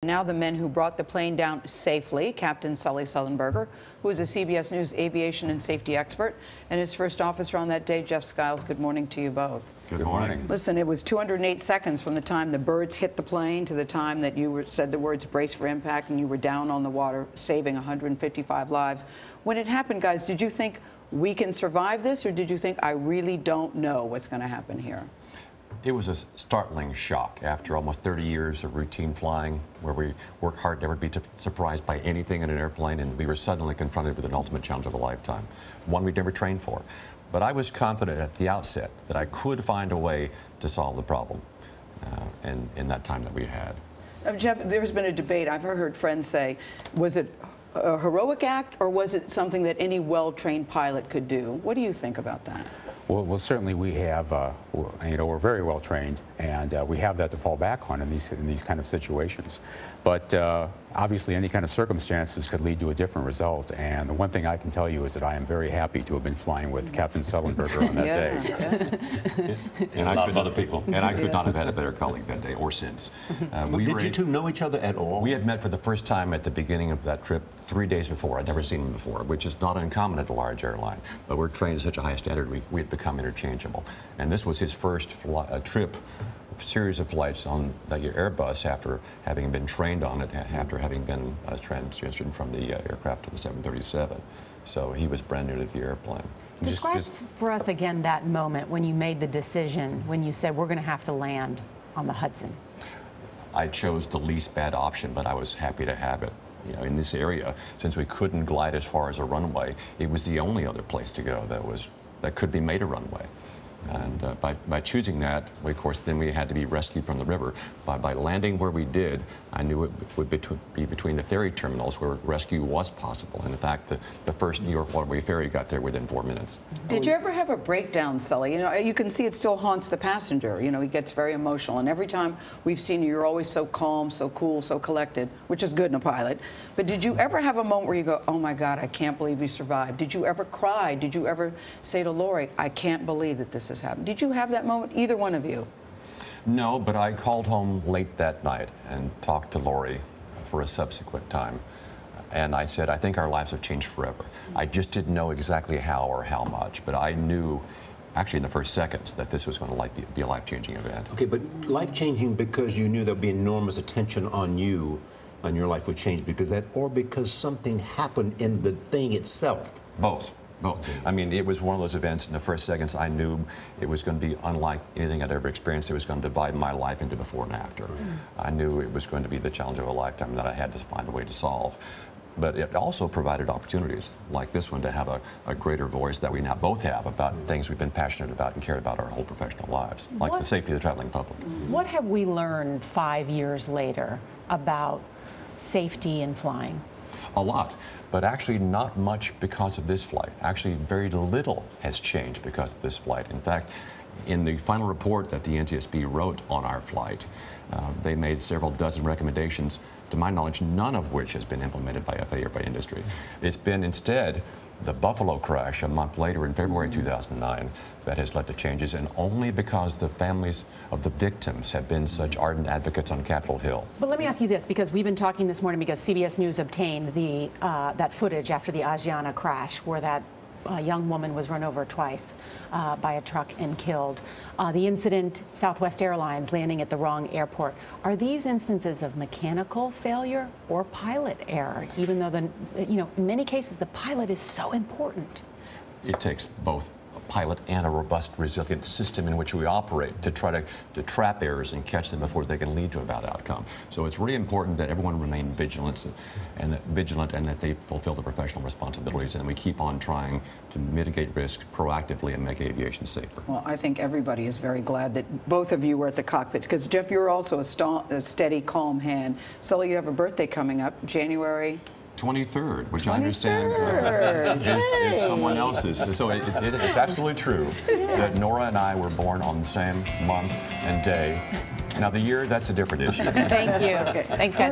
Now the men who brought the plane down safely, Captain Sully Sullenberger, who is a CBS News aviation and safety expert, and his first officer on that day, Jeff Skiles. Good morning to you both. Good morning. Listen, it was 208 seconds from the time the birds hit the plane to the time that you said the words brace for impact and you were down on the water, saving 155 lives. When it happened, guys, did you think we can survive this, or did you think I really don't know what's going to happen here? It was a startling shock after almost 30 years of routine flying, where we work hard never to be surprised by anything in an airplane, and we were suddenly confronted with an ultimate challenge of a lifetime, one we'd never trained for. But I was confident at the outset that I could find a way to solve the problem in that time that we had. Jeff, there's been a debate. I've heard friends say, was it a heroic act, or was it something that any well-trained pilot could do? What do you think about that? Well, certainly we have, we're very well trained, and we have that to fall back on in these kind of situations. But obviously, any kind of circumstances could lead to a different result. And the one thing I can tell you is that I am very happy to have been flying with Captain Sullenberger on that day. And a lot of other people. And I could not have had a better colleague that day or since. Did you two know each other at all? We had met for the first time at the beginning of that trip 3 days before. I'd never seen him before, which is not uncommon at a large airline. But we're trained at such a high standard, we had become interchangeable. And this was his first trip, series of flights on the Airbus after having been trained on it, after having been transitioned from the aircraft to the 737. So he was brand new to the airplane. Describe for us again that moment when you made the decision, when you said we're going to have to land on the Hudson. I chose the least bad option, but I was happy to have it. You know, in this area, since we couldn't glide as far as a runway, it was the only other place to go that could be made a runway. And by choosing that, of course, then we had to be rescued from the river. By landing where we did, I knew it would be between the ferry terminals where rescue was possible. And in fact, the first New York waterway ferry got there within 4 minutes. Did you ever have a breakdown, Sully? You know, you can see it still haunts the passenger. You know, he gets very emotional. And every time we've seen you, you're always so calm, so cool, so collected, which is good in a pilot. But did you ever have a moment where you go, oh my God, I can't believe we survived? Did you ever cry? Did you ever say to Lori, I can't believe that this has happened? Did you have that moment, either one of you? No, but I called home late that night and talked to Lori for a subsequent time. And I said, I think our lives have changed forever. I just didn't know exactly how or how much, but I knew, actually in the first seconds, that this was going to be a life-changing event. Okay, but life-changing because you knew there'd be enormous attention on you, and your life would change because that, or because something happened in the thing itself? Both. Both. I mean, it was one of those events in the first seconds I knew it was going to be unlike anything I'd ever experienced. It was going to divide my life into before and after. I knew it was going to be the challenge of a lifetime that I had to find a way to solve. But it also provided opportunities like this one to have a greater voice that we now both have about things we've been passionate about and cared about our whole professional lives, like the safety of the traveling public. What have we learned 5 years later about safety in flying? A lot, but actually not much because of this flight. Actually, very little has changed because of this flight. In fact, in the final report that the NTSB wrote on our flight, they made several dozen recommendations, to my knowledge, none of which has been implemented by FAA or by industry. It's been instead the Buffalo crash a month later in February 2009 that has led to changes, and only because the families of the victims have been such ardent advocates on Capitol Hill. But let me ask you this, because we've been talking this morning because CBS News obtained that footage after the Asiana crash where that young woman was run over twice by a truck and killed. The incident, Southwest Airlines landing at the wrong airport. Are these instances of mechanical failure or pilot error, even though in many cases the pilot is so important? It takes both a pilot and a robust, resilient system in which we operate to try to trap errors and catch them before they can lead to a bad outcome. So it's really important that everyone remain vigilant and that they fulfill their professional responsibilities, and we keep on trying to mitigate risk proactively and make aviation safer. Well, I think everybody is very glad that both of you were at the cockpit, because Jeff, you're also a steady, calm hand. Sully, you have a birthday coming up, January 23rd, which I understand is someone else's. So it's absolutely true that Nora and I were born on the same month and day. Now the year, that's a different issue. Thank you. Okay. Thanks, guys.